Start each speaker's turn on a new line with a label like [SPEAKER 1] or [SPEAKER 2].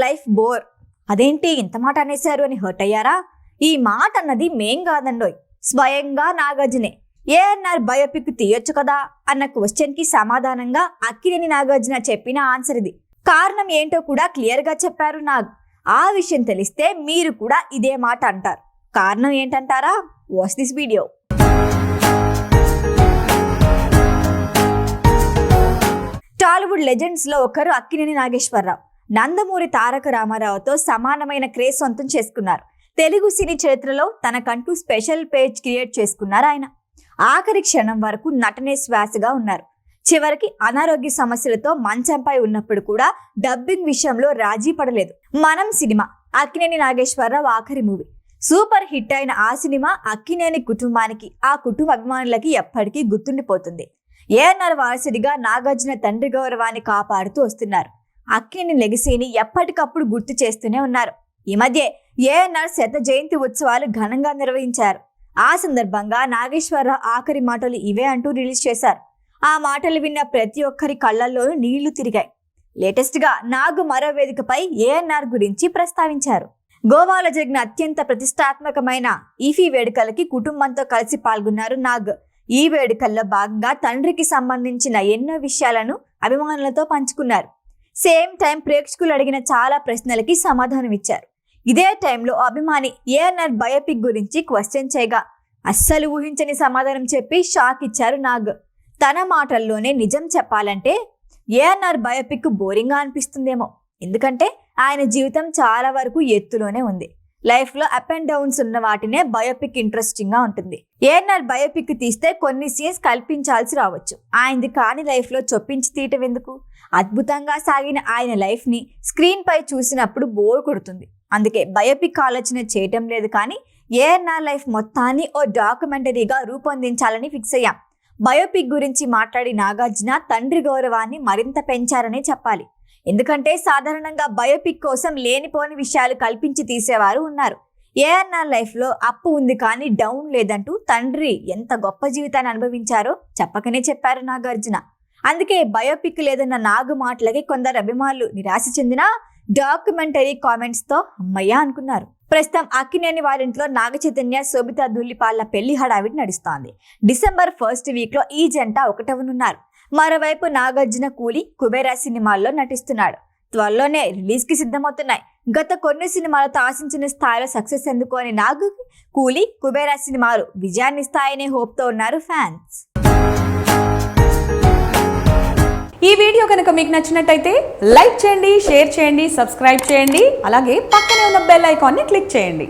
[SPEAKER 1] Life bore. అదేంటి ఇంత మాట అనేశారు అని హర్ట్ అయ్యారా? ఈ మాట అన్నది మేం కాదండోయ్, స్వయంగా నాగార్జునే. ఏఎన్ఆర్ బయోపిక్ తీయొచ్చు కదా అన్న క్వశ్చన్ కి సమాధానంగా అక్కినేని నాగార్జున చెప్పిన ఆన్సర్ ఇది. కారణం ఏంటో కూడా క్లియర్ గా చెప్పారు నాగ్. ఆ విషయం తెలిస్తే మీరు కూడా ఇదే మాట అంటారు. కారణం ఏంటంటారా? Watch this video. Tollywood legends లో ఒకరు అక్కినేని నాగేశ్వరరావు. నందమూరి తారక రామారావుతో సమానమైన క్రేజ్ సొంతం చేసుకున్నారు. తెలుగు సినీ చరిత్రలో తనకంటూ స్పెషల్ పేజ్ క్రియేట్ చేసుకున్నారు ఆయన. ఆఖరి క్షణం వరకు నటనే శ్వాసగా ఉన్నారు. చివరికి అనారోగ్య సమస్యలతో మంచంపై ఉన్నప్పుడు కూడా డబ్బింగ్ విషయంలో రాజీ పడలేదు. మనం సినిమా అక్కినేని నాగేశ్వరరావు ఆఖరి మూవీ. సూపర్ హిట్ అయిన ఆ సినిమా అక్కినేని కుటుంబానికి, ఆ కుటుంబ అభిమానులకి ఎప్పటికీ గుర్తుండిపోతుంది. ఏఎన్ఆర్ వారసుడిగా నాగార్జున తండ్రి గౌరవాన్ని కాపాడుతూ వస్తున్నారు. అక్కినేని లెగసీని ఎప్పటికప్పుడు గుర్తు చేస్తూనే ఉన్నారు. ఈ మధ్య ఏఎన్ఆర్ శత జయంతి ఉత్సవాలు ఘనంగా నిర్వహించారు. ఆ సందర్భంగా నాగేశ్వరరావు ఆఖరి మాటలు ఇవే అంటూ రిలీజ్ చేశారు. ఆ మాటలు విన్న ప్రతి ఒక్కరి కళ్ళల్లోనూ నీళ్లు తిరిగాయి. లేటెస్ట్ గా నాగ్ మరో వేదికపై ఏఎన్ఆర్ గురించి ప్రస్తావించారు. గోవాలో జరిగిన అత్యంత ప్రతిష్టాత్మకమైన ఈఫీ వేడుకలకి కుటుంబంతో కలిసి పాల్గొన్నారు నాగ్. ఈ వేడుకల్లో భాగంగా తండ్రికి సంబంధించిన ఎన్నో విషయాలను అభిమానులతో పంచుకున్నారు. సేమ్ టైం ప్రేక్షకులు అడిగిన చాలా ప్రశ్నలకి సమాధానం ఇచ్చారు. ఇదే టైంలో అభిమాని ఏఎన్ఆర్ బయోపిక్ గురించి క్వశ్చన్ చేయగా అస్సలు ఊహించని సమాధానం చెప్పి షాక్ ఇచ్చారు నాగ్. తన మాటల్లోనే నిజం చెప్పాలంటే ఏఎన్ఆర్ బయోపిక్ బోరింగ్గా అనిపిస్తుందేమో. ఎందుకంటే ఆయన జీవితం చాలా వరకు ఎత్తులోనే ఉంది. లైఫ్ లో అప్ అండ్ డౌన్స్ ఉన్న వాటినే బయోపిక్ ఇంట్రెస్టింగ్ గా ఉంటుంది. ఏఎన్ఆర్ బయోపిక్ తీస్తే కొన్ని సీన్స్ కల్పించాల్సి రావచ్చు. ఆయనది కాని లైఫ్ లో చొప్పించి తీయటం ఎందుకు? అద్భుతంగా సాగిన ఆయన లైఫ్ ని స్క్రీన్ పై చూసినప్పుడు బోర్ కొడుతుంది. అందుకే బయోపిక్ ఆలోచన చేయటం లేదు. కానీ ఏఎన్ఆర్ లైఫ్ మొత్తాన్ని ఓ డాక్యుమెంటరీగా రూపొందించాలని ఫిక్స్ అయ్యాం. బయోపిక్ గురించి మాట్లాడి నాగార్జున తండ్రి గౌరవాన్ని మరింత పెంచారనే చెప్పాలి. ఎందుకంటే సాధారణంగా బయోపిక్ కోసం లేనిపోని విషయాలు కల్పించి తీసేవారు ఉన్నారు. ఏఎన్ఆర్ లైఫ్ లో అప్పు ఉంది కానీ డౌన్ లేదంటూ తండ్రి ఎంత గొప్ప జీవితాన్ని అనుభవించారో చెప్పకనే చెప్పారు నాగార్జున. అందుకే బయోపిక్ లేదన్న నాగు మాటలకి కొందరు అభిమానులు నిరాశ చెందిన డాక్యుమెంటరీ కామెంట్స్ తో అమ్మయ్య అనుకున్నారు. ప్రస్తుతం అక్కినేని వారింట్లో నాగ చైతన్య, శోభితా ధూళిపాళ్ల పెళ్లి హడావిడి నడుస్తోంది. డిసెంబర్ 1st వీక్ లో ఈ జంట ఒకటవనున్నారు. మరోవైపు నాగార్జున కూలీ, కుబేరా సినిమాల్లో నటిస్తున్నాడు. త్వరలోనే రిలీజ్ కి సిద్ధమవుతున్నాయి. గత కొన్ని సినిమాలతో ఆశించిన స్థాయిలో సక్సెస్ ఎందుకోని నాగ్, కూలీ, కుబేరా సినిమాలు విజయాన్ని ఇస్తాయనే హోప్ తో ఉన్నారు ఫ్యాన్స్.
[SPEAKER 2] ఈ వీడియో కనుక మీకు నచ్చినట్టయితే లైక్ చేయండి, షేర్ చేయండి, సబ్స్క్రైబ్ చేయండి. అలాగే పక్కనే ఉన్న బెల్ ఐకాన్ని క్లిక్ చేయండి.